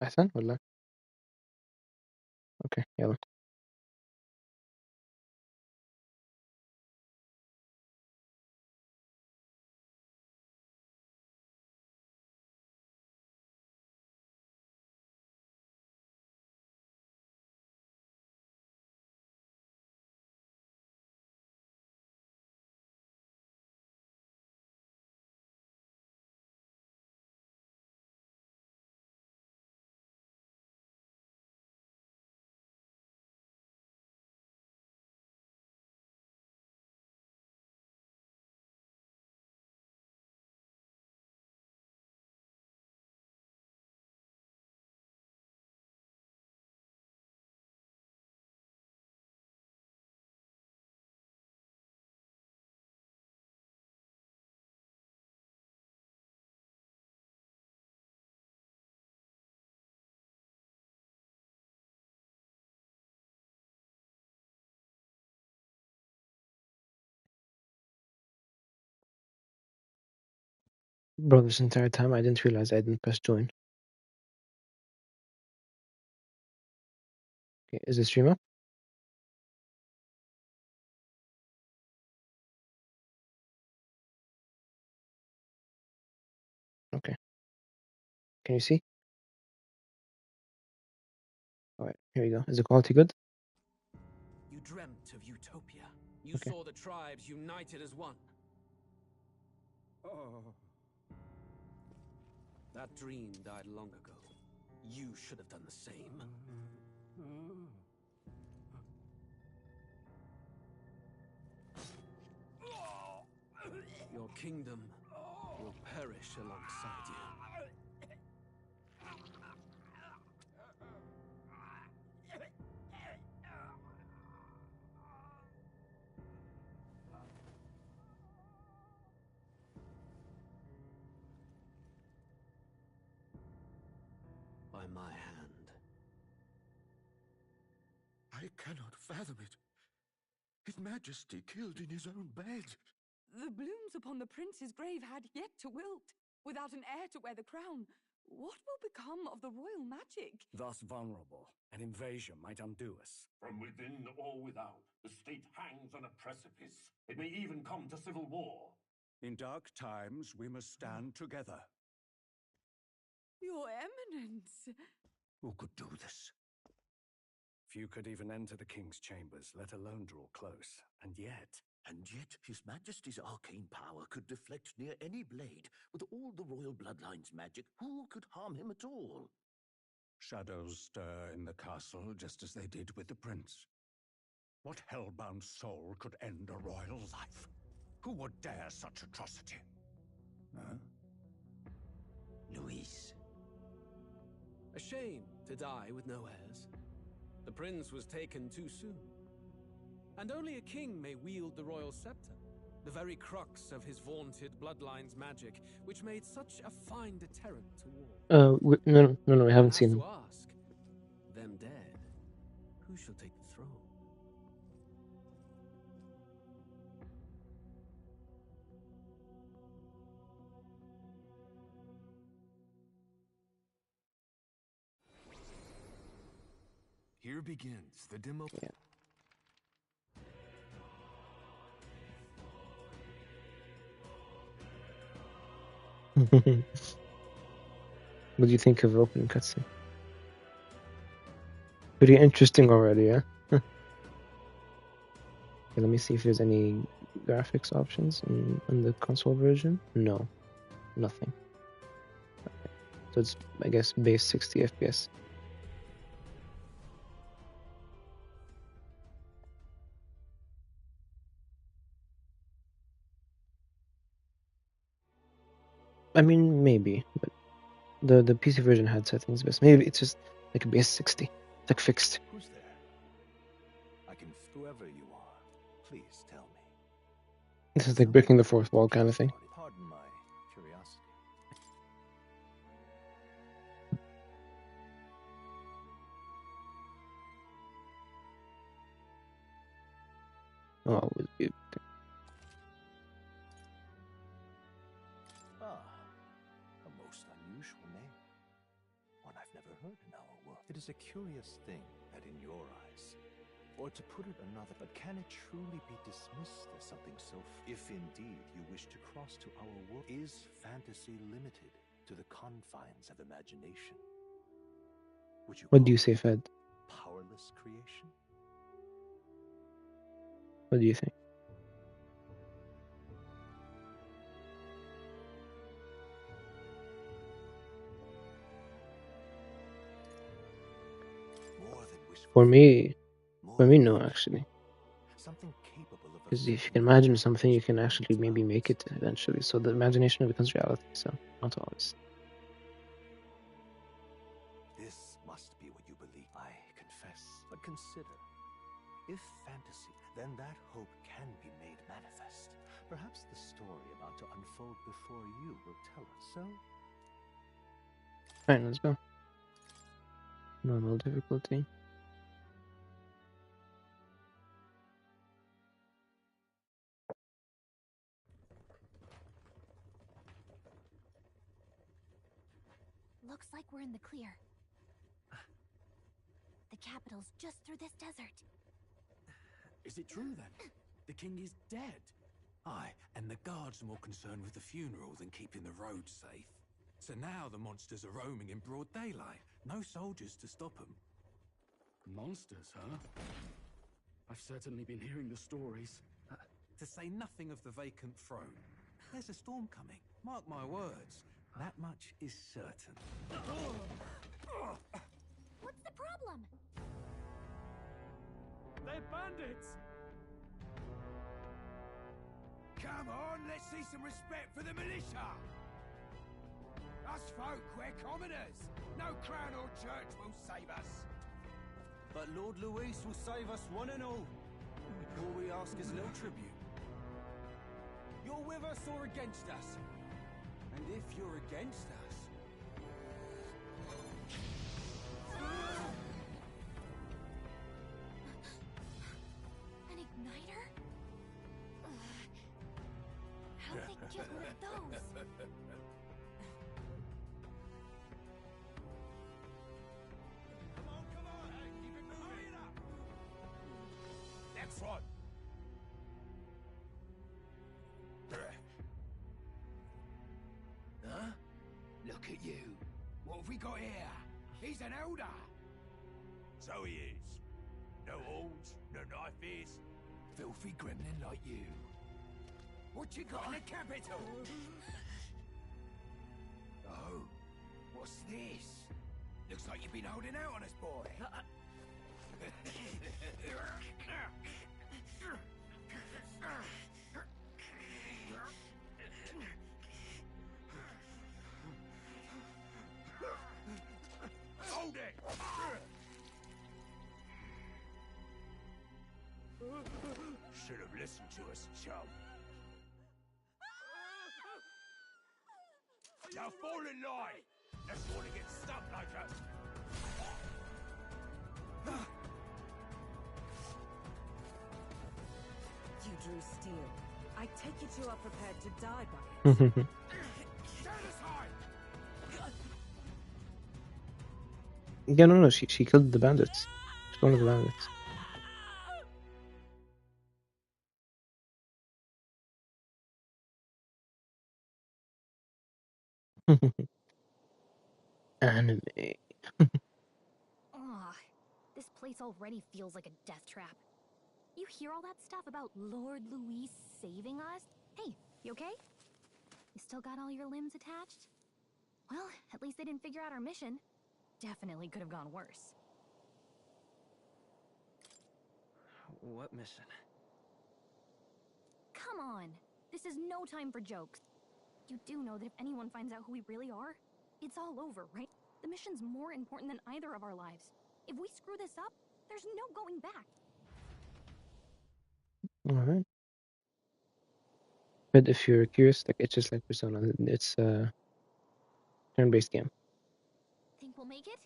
أحسن ولا؟ أوكي يلا. Bro, this entire time I didn't realize I didn't press join. Okay, is the stream up? Okay. Can you see? Alright, here we go. Is the quality good? You dreamt of utopia. You Okay. saw the tribes united as one. Oh. That dream died long ago. You should have done the same. Your kingdom will perish alongside you. By my hand. I cannot fathom it. His Majesty killed in his own bed. The blooms upon the prince's grave had yet to wilt. Without an heir to wear the crown, what will become of the royal magic? Thus vulnerable, an invasion might undo us. From within or without, the state hangs on a precipice. It may even come to civil war. In dark times, we must stand together. Your Eminence! Who could do this? Few could even enter the king's chambers, let alone draw close. And yet His Majesty's arcane power could deflect near any blade. With all the royal bloodline's magic, who could harm him at all? shadows stir in the castle just as they did with the prince. What hellbound soul could end a royal life? Who would dare such atrocity? Huh? Luis. A shame to die with no heirs. The prince was taken too soon. And only a king may wield the royal scepter, the very crux of his vaunted bloodline's magic, which made such a fine deterrent to war. No, I haven't As seen to him. ask, them dead, who shall take the throne? Here begins the demo. Yeah. What do you think of opening cutscene? Pretty interesting already, yeah? Okay, let me see if there's any graphics options in the console version. No, nothing. Okay. So it's, I guess, base 60 FPS. I mean, maybe, but the PC version had settings best. Maybe it's just like a base 60. It's like fixed. Who's there? I can... Whoever you are, please tell me. This is like breaking the fourth wall kind of thing. Pardon my curiosity. Oh, always be. Ah, a most unusual name. One I've never ever heard in our world. It is a curious thing that in your eyes, or to put it another, but can it truly be dismissed as something so? If indeed you wish to cross to our world, is fantasy limited to the confines of imagination? Would you? What do you say, Fed? Powerless creation? What do you think? For me, no, actually. Something capable of Because if you can imagine something, you can actually maybe make it eventually. So the imagination becomes reality. So not always. This must be what you believe. I confess. But consider, if fantasy, then that hope can be made manifest. Perhaps the story about to unfold before you will tell us so. Alright, let's go. Normal difficulty. Looks like we're in the clear. The capital's just through this desert. Is it true then? The king is dead? Aye, and the guards are more concerned with the funeral than keeping the roads safe. So now the monsters are roaming in broad daylight. No soldiers to stop them. Monsters, huh? I've certainly been hearing the stories. To say nothing of the vacant throne. There's a storm coming. Mark my words. That much is certain. What's the problem? They're bandits! Come on, let's see some respect for the militia! Us folk, we're commoners. No crown or church will save us. But Lord Luis will save us one and all. All we ask is no tribute. You're with us or against us? And if you're against us... An igniter? How'd they get one of those? Come on, hey, keep it moving up! Next one! Huh? Look at you. What have we got here? He's an elder. So he is. No horns, no knife is. Filthy gremlin like you. What you got in the capital? Oh, what's this? Looks like you've been holding out on us, boy. Hold it! Should have listened to us, chum. Now fall in line! Let's want to get stuck like us. You drew steel. I take it you are prepared to die by it. Stand aside! Yeah, no, she killed the bandits. She's one of the bandits. Anime. Ugh, this place already feels like a death trap. You hear all that stuff about Lord Luis saving us? Hey, you okay? You still got all your limbs attached? Well, at least they didn't figure out our mission. Definitely could have gone worse. What mission? Come on! This is no time for jokes. You do know that if anyone finds out who we really are, it's all over, right? The mission's more important than either of our lives. If we screw this up, there's no going back. Alright. But if you're curious, like it's just like Persona. It's a turn-based game. Think we'll make it?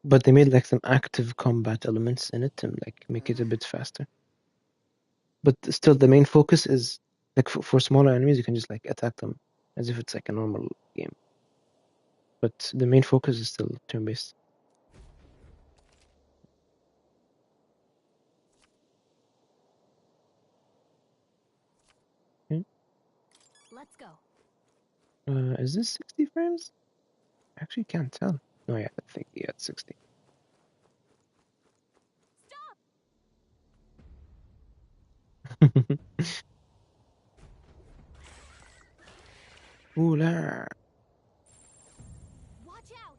But they made like some active combat elements in it to like make it a bit faster. But still, the main focus is like for smaller enemies, you can just like attack them as if it's like a normal game. But the main focus is still turn-based. Is this 60 frames? I actually can't tell. No, yeah, I think it's 60. Ooh la! Watch out!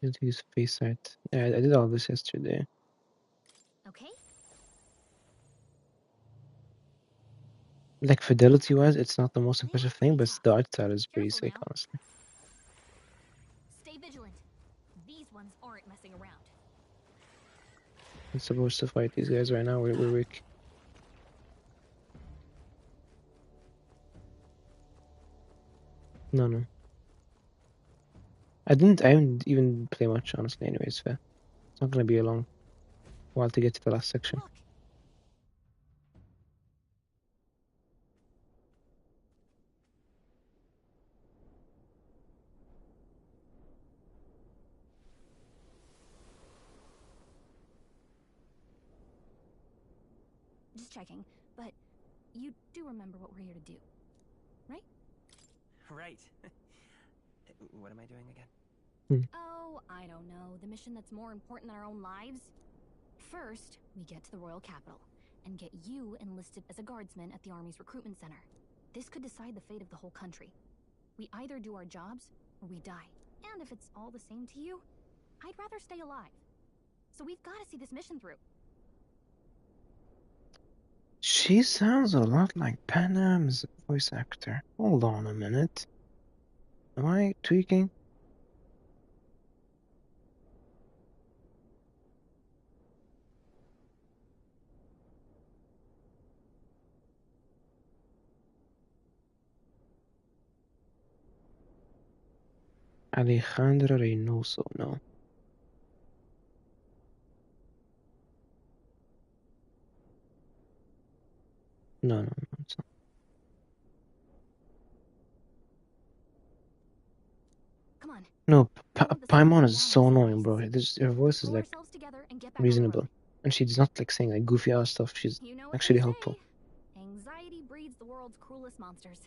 Need to use face art. Yeah, I did all this yesterday. Okay. Like fidelity-wise, it's not the most impressive thing, but the art style is pretty sick, honestly. Stay vigilant. These ones aren't messing around. I'm supposed to fight these guys right now. We're weak. No. I didn't even play much, honestly, anyways, fair. It's not gonna be a long while to get to the last section. Look. Just checking, but you do remember what we're here to do, right? Right. What am I doing again? Oh, I don't know. The mission that's more important than our own lives? First, we get to the royal capital and get you enlisted as a guardsman at the army's recruitment center. This could decide the fate of the whole country. We either do our jobs or we die. And if it's all the same to you, I'd rather stay alive. So we've got to see this mission through. She sounds a lot like Panam's voice actor. Hold on a minute. Am I tweaking? Alejandra Reynoso, no. No, it's not. Come on. No, Paimon is so annoying, bro. Her voice is like reasonable. And she's not like saying like goofy ass stuff. She's actually helpful. Anxiety breeds the world's cruelest monsters.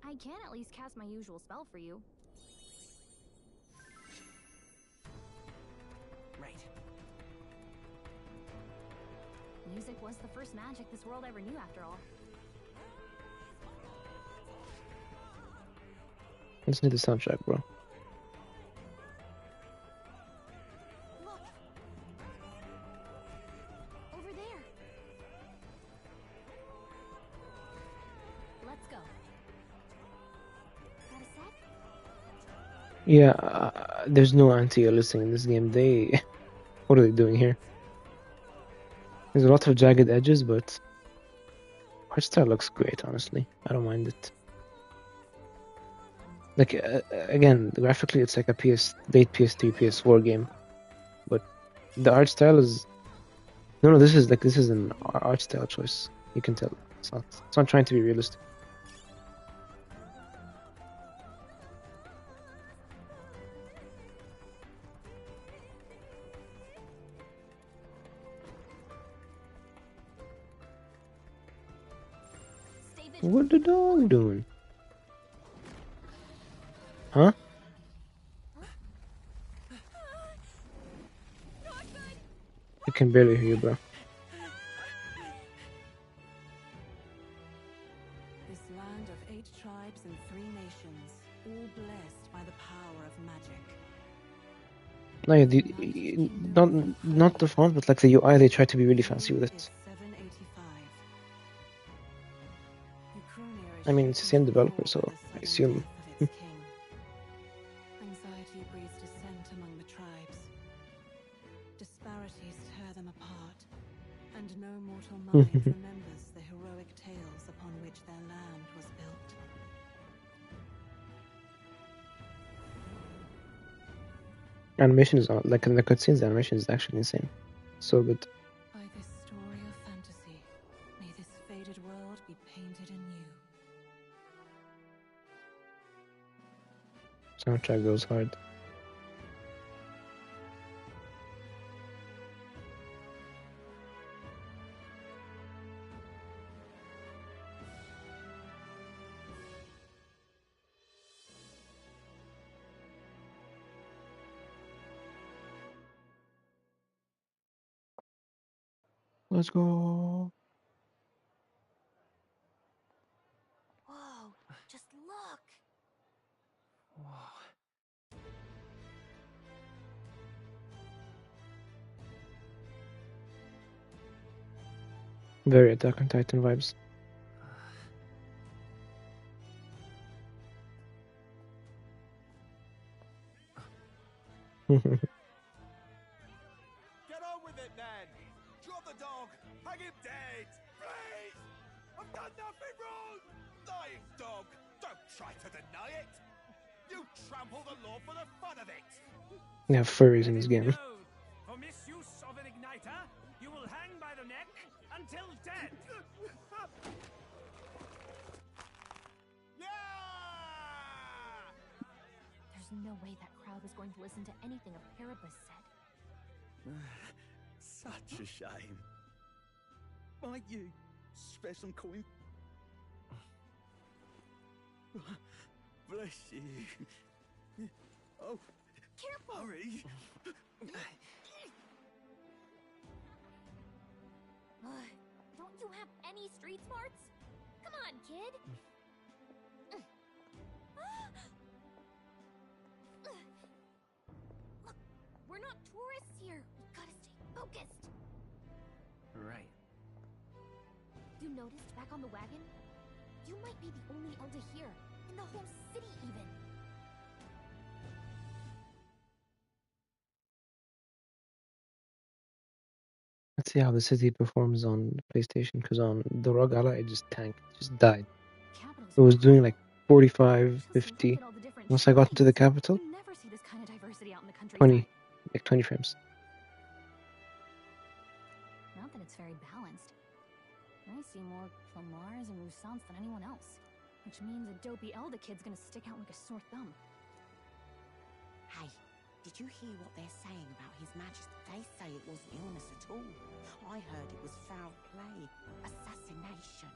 I can at least cast my usual spell for you. Right. Music was the first magic this world ever knew, after all. Listen to the soundtrack, bro. Look! Over there! Let's go. Got a set? Yeah, there's no anti-aliasing in this game. What are they doing here? There's a lot of jagged edges, but art style looks great, honestly. I don't mind it. Like, again, graphically it's like a late PS3, PS4 game. But the art style is... No, this is an art style choice. You can tell. It's not trying to be realistic. What the dog doing? Huh? I can barely hear you, bro. This land of 8 tribes and 3 nations, all blessed by the power of magic. No, yeah, not the font, but like the UI, they try to be really fancy with it. I mean, it's the same developer, so I assume. Anxiety breeds dissent among the tribes. Disparities tear them apart, and no mortal mind remembers the heroic tales upon which their land was built. Animation is like in the cutscenes, the animation is actually insane. So good. By this story of fantasy, may this faded world be painted anew. Soundtrack goes hard. Let's go. Whoa, just look. Whoa. Very Attack on Titan vibes. Get on with it, then! Drop the dog! Hang him dead! Please! I've done nothing wrong! Lying dog! Don't try to deny it! You trample the law for the fun of it! They have furries in this game. For misuse of an igniter, you will hang by the neck until dead. There's no way that crowd was going to listen to anything a Paribus said. Such a shame. Might you spare some coin? Bless you. Oh, careful! Hurry! Don't you have any street smarts? Come on, kid! Look, we're not tourists here. We gotta stay focused. Right. You noticed back on the wagon? You might be the only Elder here, in the whole city even. Let's see how the city performs on PlayStation, because on the ROG Ally it just tanked, just died. It was doing like 45, 50. Once I got into the capital, You never see this kind of diversity out in the countryside. 20, like 20 frames. Not that it's very balanced. I see more Flamars and Roussants than anyone else. Which means a dopey Elder kid's gonna stick out like a sore thumb. Hey, did you hear what they're saying about His Majesty? They say it wasn't illness at all. I heard it was foul play, assassination.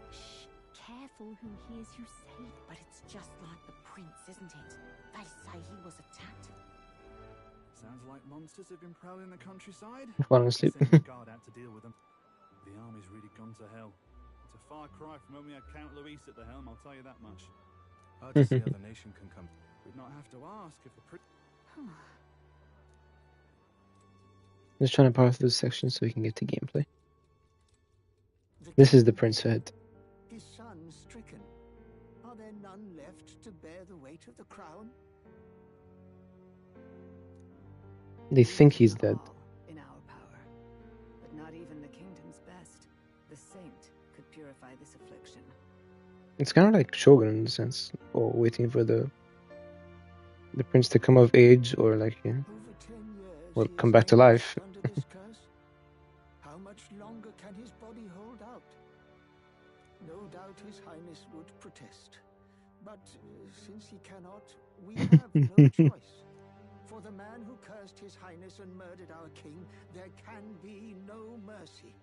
Shh, careful who hears you say. But it's just like the prince, isn't it? They say he was attacked. Sounds like monsters have been prowling the countryside. Falling asleep. Send the guard out to deal with them. The army's really gone to hell. It's a far cry from when we had Count Luis at the helm, I'll tell you that much. Hard to see how the nation can come. We'd not have to ask if the Just trying to power through this section so we can get to gameplay. This is the prince head. His son stricken. Are there none left to bear the weight of the crown? They think he's dead. In our power, but not even the kingdom's best. The saint could purify this affliction. It's kind of like Shogun in a sense, or waiting for the prince to come of age, or like, yeah, well, come back to life. Under this curse? How much longer can his body hold out? No doubt His Highness would protest. But since he cannot, we have no choice. For the man who cursed His Highness and murdered our king, there can be no mercy.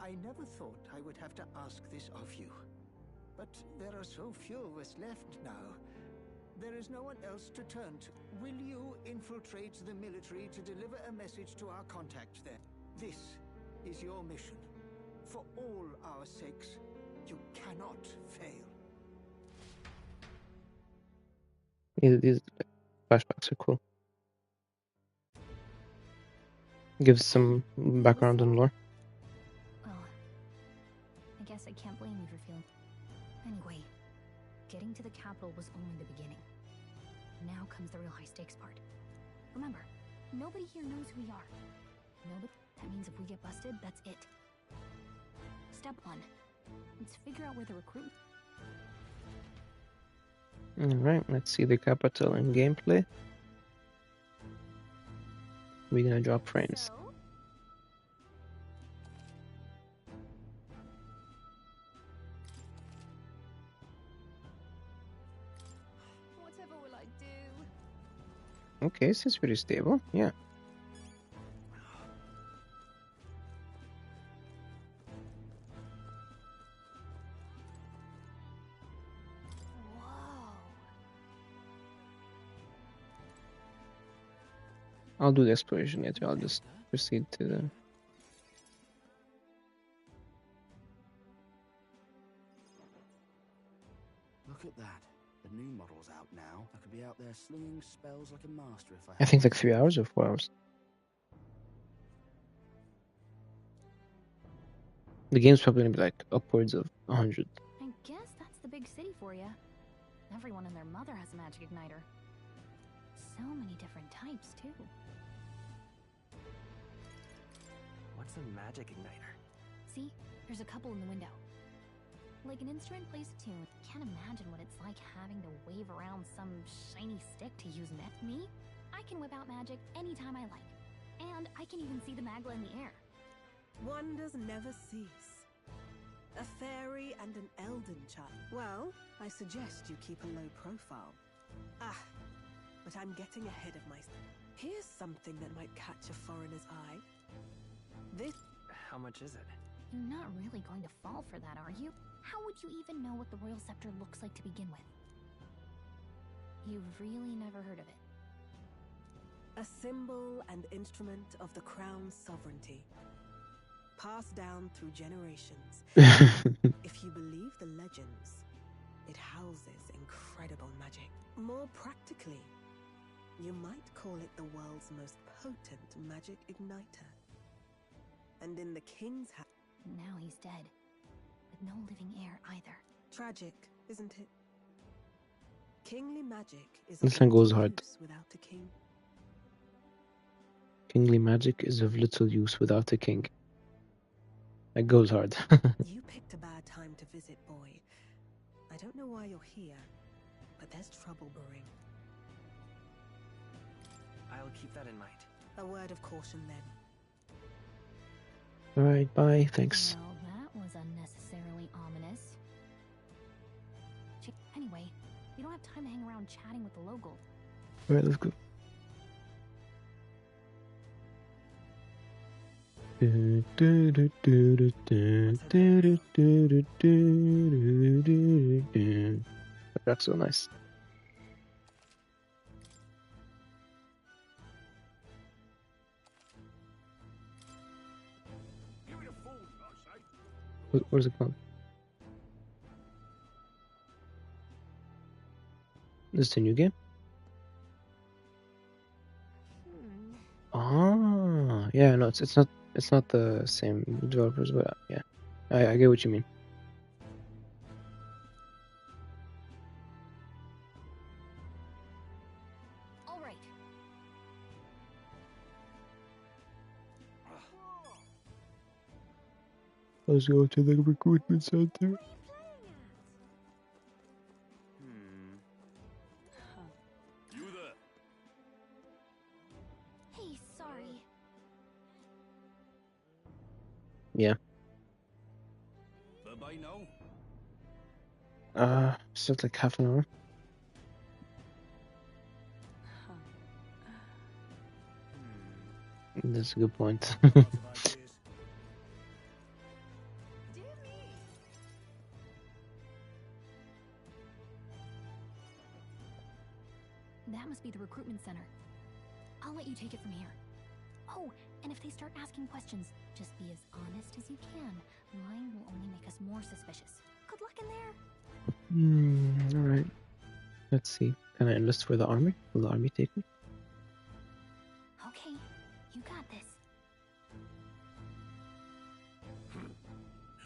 I never thought I would have to ask this of you. But there are so few of us left now. There is no one else to turn to. Will you infiltrate the military to deliver a message to our contact there? This is your mission. For all our sakes, you cannot fail. These flashbacks are cool. Gives some background and lore. Well, I guess I can't blame you for feeling... Anyway, getting to the capital was only the beginning. Now comes the real high-stakes part. Remember, nobody here knows who we are. Nobody... That means if we get busted, that's it. Step 1. Let's figure out where the recruit... Alright, let's see the capital in gameplay. We're gonna drop frames. Whatever will I do? Okay, this is pretty stable, yeah. I'll do the exploration later, I'll just proceed to the... The new model's out now. I could be out there slinging spells like a master if I I had think like to. 3 hours or 4 hours. The game's probably gonna be like upwards of 100. I guess that's the big city for you. Everyone and their mother has a magic igniter. So many different types, too. What's a magic igniter? See? There's a couple in the window. Like an instrument plays a tune. Can't imagine what it's like having to wave around some shiny stick to use me. I can whip out magic anytime I like. And I can even see the Magla in the air. Wonders never cease. A fairy and an elden child. Well, I suggest you keep a low profile. But I'm getting ahead of myself. Here's something that might catch a foreigner's eye. This... How much is it? You're not really going to fall for that, are you? How would you even know what the royal scepter looks like to begin with? You've really never heard of it. A symbol and instrument of the crown's sovereignty. Passed down through generations. If you believe the legends, it houses incredible magic. More practically, you might call it the world's most potent magic igniter. And in the king's house... Now he's dead. With no living heir either. Tragic, isn't it? Kingly magic is This one goes hard. without a king. Kingly magic is of little use without a king. That goes hard. You picked a bad time to visit, boy. I don't know why you're here, but there's trouble brewing. I'll keep that in mind. A word of caution then. Alright, bye, thanks. Well, that was unnecessarily ominous. Anyway, you don't have time to hang around chatting with the local. Alright, let's go. That's so nice. Where's it gone? This is a new game? Ah, yeah, no, it's not the same developers, but yeah, I get what you mean. All right. Let's go to the recruitment center. You there? Hey, sorry. Yeah. Bye-bye now. Still like half an hour. That's a good point. That must be the recruitment center. I'll let you take it from here. Oh, and if they start asking questions, just be as honest as you can. Lying will only make us more suspicious. Good luck in there. Alright. Let's see. Can I enlist for the army? Will the army take me? Okay, you got this.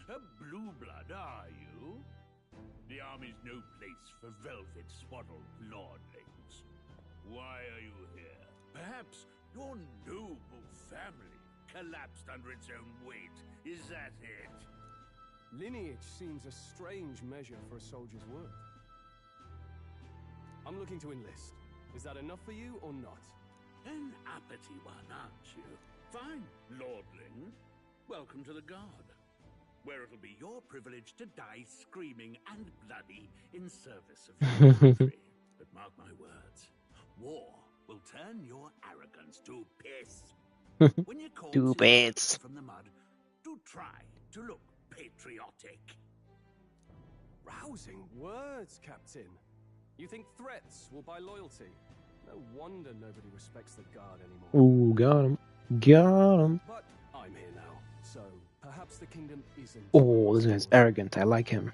A blue blood, are you? The army's no place for velvet-swaddled lordlings. Why are you here? Perhaps your noble family collapsed under its own weight. Is that it? Lineage seems a strange measure for a soldier's worth. I'm looking to enlist. Is that enough for you or not? An uppity one, aren't you? Fine, lordling. Welcome to the Guard, where it'll be your privilege to die screaming and bloody in service of your country. But mark my words, war will turn your arrogance to piss. When your corpse is raised from the mud, do try to look patriotic. Rousing words, Captain. You think threats will buy loyalty? No wonder nobody respects the Guard anymore. Ooh, got him. Got him. But I'm here now, so perhaps the kingdom isn't... Oh, this guy's arrogant. I like him.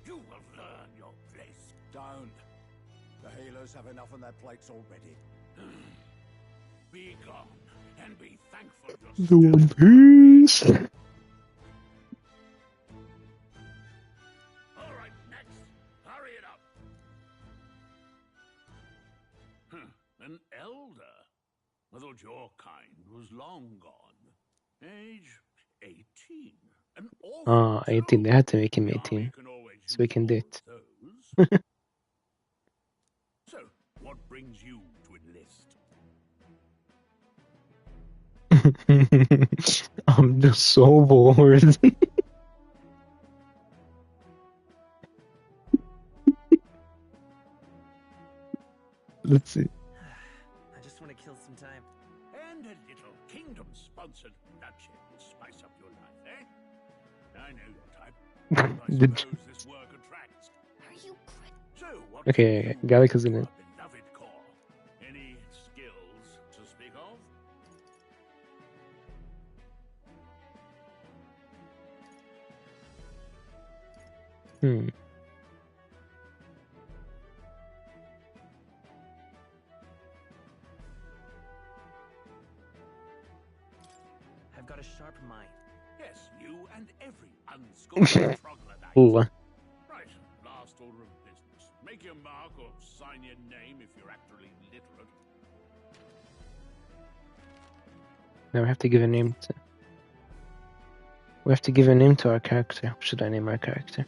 You will learn your place. Don't. The healers have enough on their plates already. Be gone and be thankful you're The still One Piece. All right, next. Hurry it up. An elder? I thought your kind was long gone. Age 18. An orphan. 18. They had to make him 18. So we can date. So, what brings you to enlist? I'm just so bored. Let's see. I just want to kill some time. And a little kingdom-sponsored bloodshed will spice up your life, eh? I know your type. I suppose this work attracts. Are you So, what Okay, Gallic is in it. beloved core? Any skills to speak of? I've got a sharp mind. Yes, you and every unschooled troglodyte. Allah. Right, last order of business. Make your mark or sign your name if you're actually literate. Now we have to give a name to. We have to give a name to our character. What should I name our character?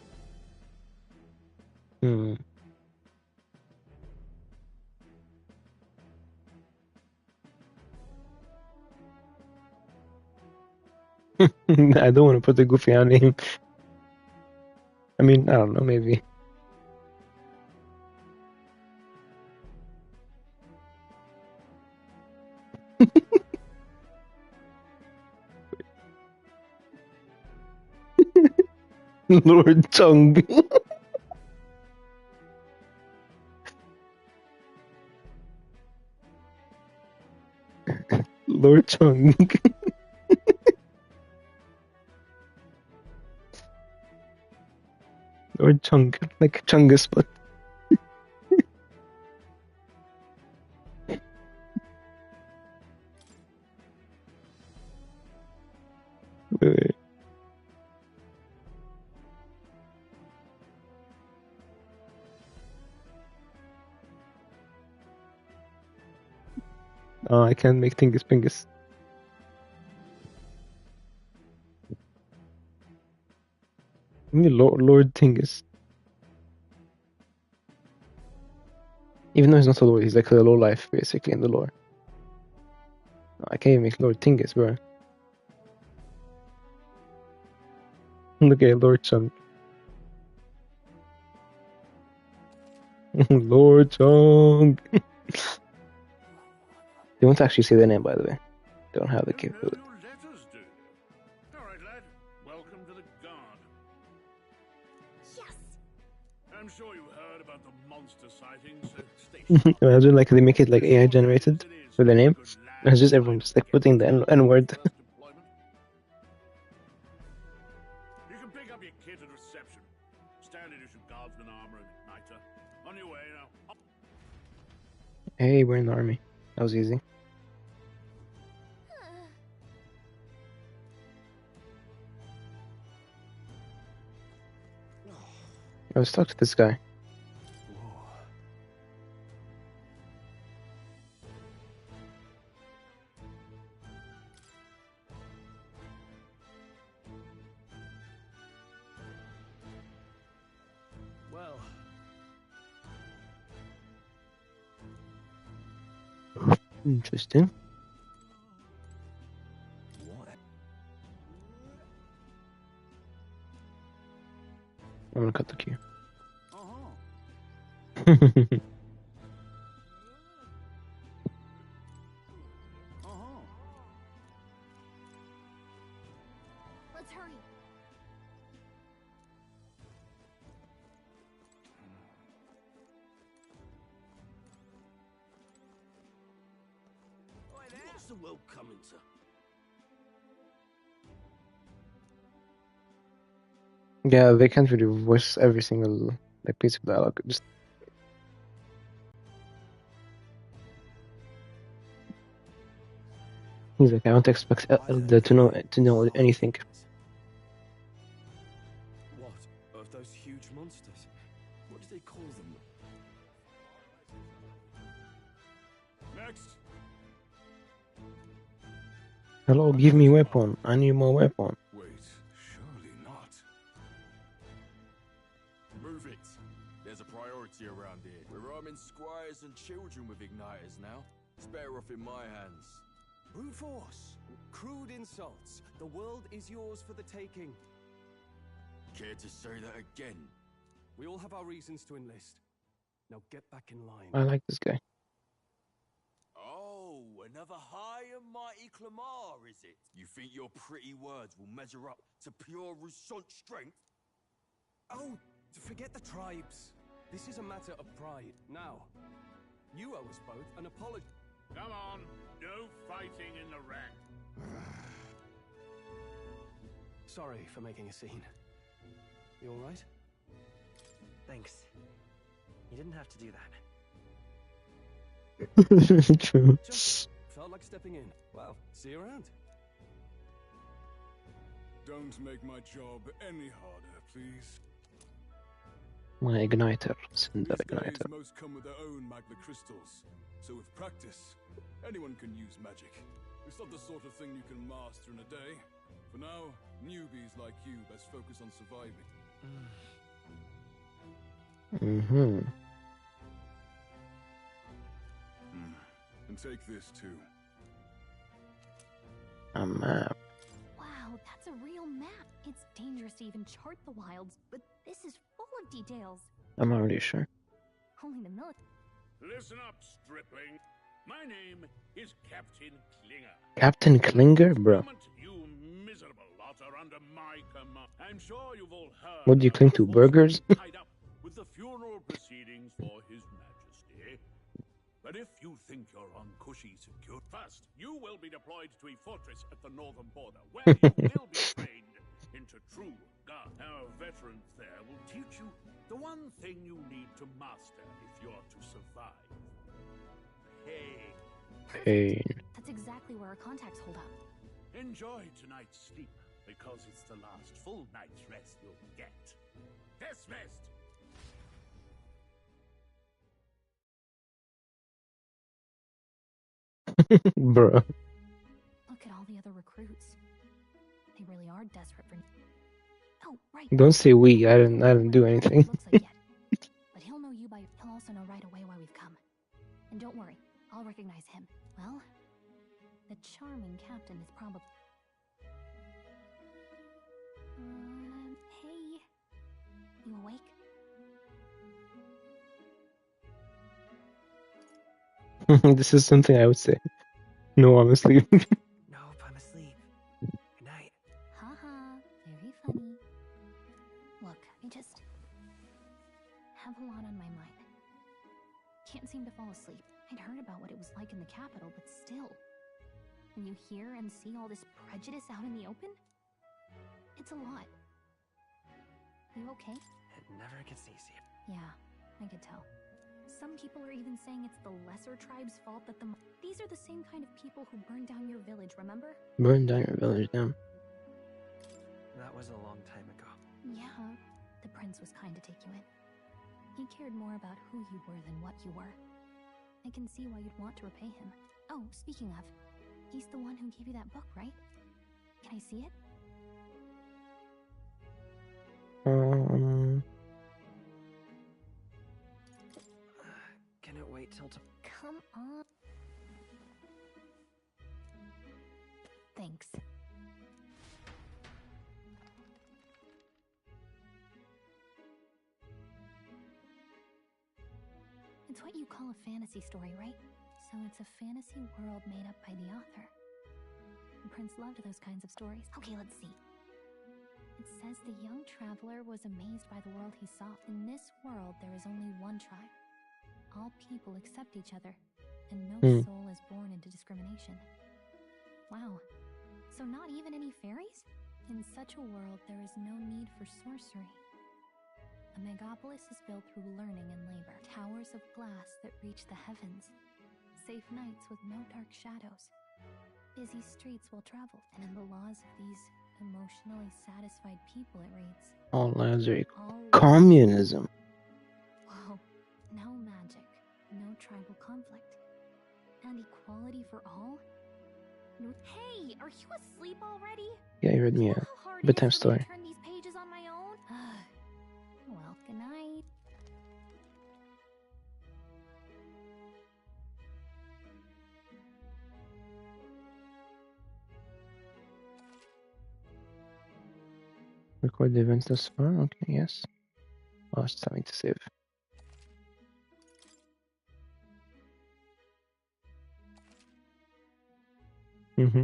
I don't want to put a goofy on name. I mean, I don't know, maybe. Lord Chung. Lord Chung. Lord Chung, like Chungus, but. Wait. Oh, I can't make Tingus Pingus. Lord Tingus. Even though he's not a lord, he's like a low life, basically, in the lore. I can't even make Lord Tingus, bro. Look at Lord Chung. Lord Chung. They won't actually say their name, by the way. They don't have the capability. All right, lad. Welcome to the Guard. Yes. I'm sure you heard about the monster sightings at Station. Imagine like they make it like AI generated with their name. And it's just everyone just like putting the N word. You can pick up your kit at reception. Standard issue guardsman armor and igniter. On your way now. Hey, we're in the army. That was easy. Let's talk to this guy. Well, Interesting. What? I'm gonna cut the queue. Let's hurry. What's the world coming to? Yeah, they can't really voice every single like piece of dialogue. Just he's like, I don't expect Elder to know anything. What? Of those huge monsters? What do they call them? Next! Hello, give me weapon. I need more weapon. Wait, surely not. Move it. There's a priority around here. We're arming squires and children with igniters now. It's better off in my hands. Brute force. Crude insults. The world is yours for the taking. Care to say that again? We all have our reasons to enlist. Now get back in line. I like this guy. Oh, another high and mighty Clamar, is it? You think your pretty words will measure up to pure Rousseau strength? Oh, forget the tribes. This is a matter of pride. Now, you owe us both an apology. Come on, no fighting in the rank. Sorry for making a scene. You all right? Thanks. You didn't have to do that. True. Just felt like stepping in. Well, see you around. Don't make my job any harder, please. My igniter, Cinder These guys igniter. most come with their own magna crystals, so with practice, anyone can use magic. It's not the sort of thing you can master in a day. For now, newbies like you best focus on surviving. And take this too. A map. Wow, that's a real map. It's dangerous to even chart the wilds, but this is full of details. I'm not really sure. Only the military. Listen up, stripling. My name is Captain Klinger. Captain Klinger, bro. You miserable lot are under my command. I'm sure you've all heard. What do you cling to? Burgers? Tied up with the funeral proceedings for His Majesty. But if you think you're on cushy secure, first you will be deployed to a fortress at the northern border, where you will be trained into true guard. Our veterans there will teach you the one thing you need to master if you're to survive. Pain. That's exactly where our contacts hold up. Enjoy tonight's sleep, because it's the last full night's rest you'll get. Dismissed! Bro. Look at all the other recruits. They really are desperate for. Oh, right. Don't say we. I didn't do anything. Looks like yet. But he'll know you by. He'll also know right away why we've come. And don't worry, I'll recognize him. Well, the charming captain is probably. Hey, you awake? This is something I would say. No, I'm asleep. Nope, I'm asleep. Good night. Haha, very funny. Look, I just have a lot on my mind. Can't seem to fall asleep. I'd heard about what it was like in the capital, but still. When you hear and see all this prejudice out in the open, it's a lot. You okay? It never gets easier. Yeah, I could tell. Some people are even saying it's the lesser tribe's fault that these are the same kind of people who burned down your village, remember? Burn down your village, damn. That was a long time ago. Yeah, the prince was kind to take you in. He cared more about who you were than what you were. I can see why you'd want to repay him. Oh, speaking of, he's the one who gave you that book, right? Can I see it? Can it wait till Come on. Thanks. It's what you call a fantasy story, right? So it's a fantasy world made up by the author. The prince loved those kinds of stories. Okay, let's see. It says the young traveler was amazed by the world he saw. In this world, there is only one tribe. All people accept each other, and no soul is born into discrimination. Wow. So not even any fairies? In such a world, there is no need for sorcery. A megapolis is built through learning and labor. Towers of glass that reach the heavens. Safe nights with no dark shadows. Busy streets well traveled. And in the laws of these emotionally satisfied people, it reads, All lives are equal. all Communism. Whoa. No magic. No tribal conflict. And equality for all? Hey, are you asleep already? Yeah, you read me a bedtime story. Turn these pages on my own? Well, good night. Record the events thus far. Okay, yes. Oh, it's having to save. Mm-hmm.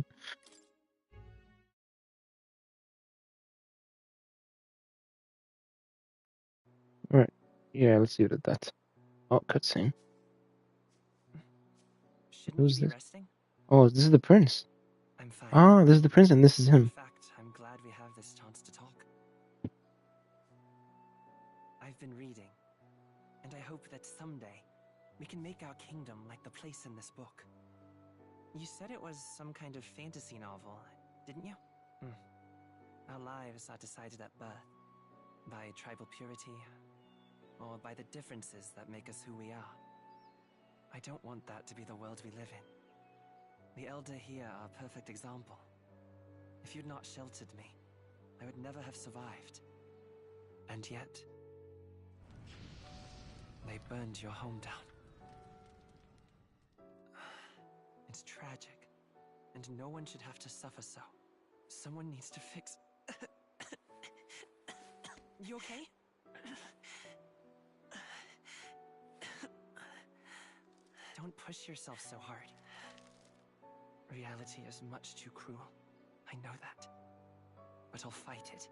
Right. Yeah, let's leave it at that. Oh, cutscene. Who's this? Resting? Oh, this is the prince. I'm fine. Ah, this is the prince and this is him. In fact, I'm glad we have this chance to talk. I've been reading, and I hope that someday we can make our kingdom like the place in this book. You said it was some kind of fantasy novel, didn't you? Our lives are decided at birth, by tribal purity, or by the differences that make us who we are. I don't want that to be the world we live in. The Elder here are a perfect example. If you'd not sheltered me, I would never have survived. And yet, they burned your home down. It's tragic, and no one should have to suffer so. Someone needs to fix... You okay? Don't push yourself so hard. Reality is much too cruel. I know that. But I'll fight it.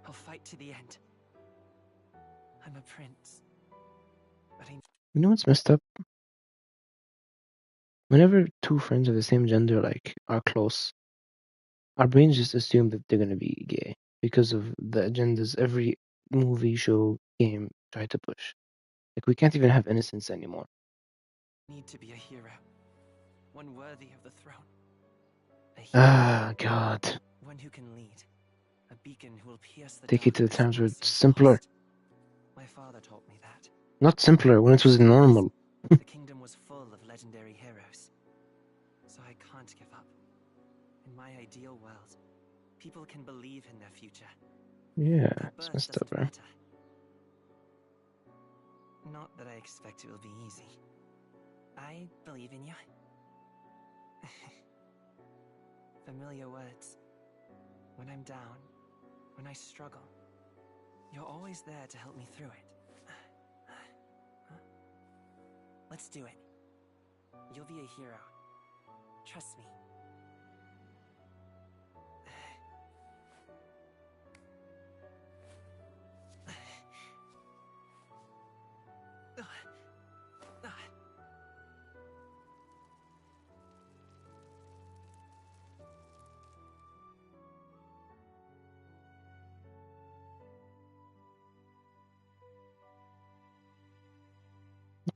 I'll fight to the end. I'm a prince. But You know what's messed up? Whenever two friends of the same gender are close, our brains just assume that they're gonna be gay because of the agendas every movie, show, game try to push. Like we can't even have innocence anymore. need to be a hero. One worthy of the throne. A hero. Ah, God. One who can lead. A beacon who will pierce the Take it to the darkness times where that it's seems simpler. lost. My father taught me that. Not simpler, when it was normal. The kingdom was full of legendary heroes. So I can't give up. In my ideal world, people can believe in their future. Yeah, Their it's birth messed up, doesn't bro. matter. Not that I expect it will be easy. I believe in you. Familiar words. When I'm down, when I struggle, you're always there to help me through it. Let's do it. You'll be a hero. Trust me.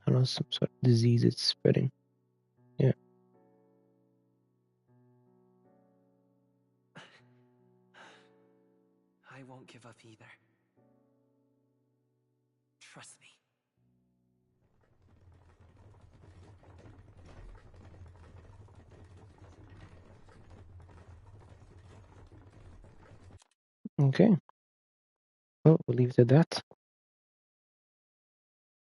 I don't know, some sort of disease it's spreading. Yeah. I won't give up either. Trust me. Okay. Well, we'll leave it at that.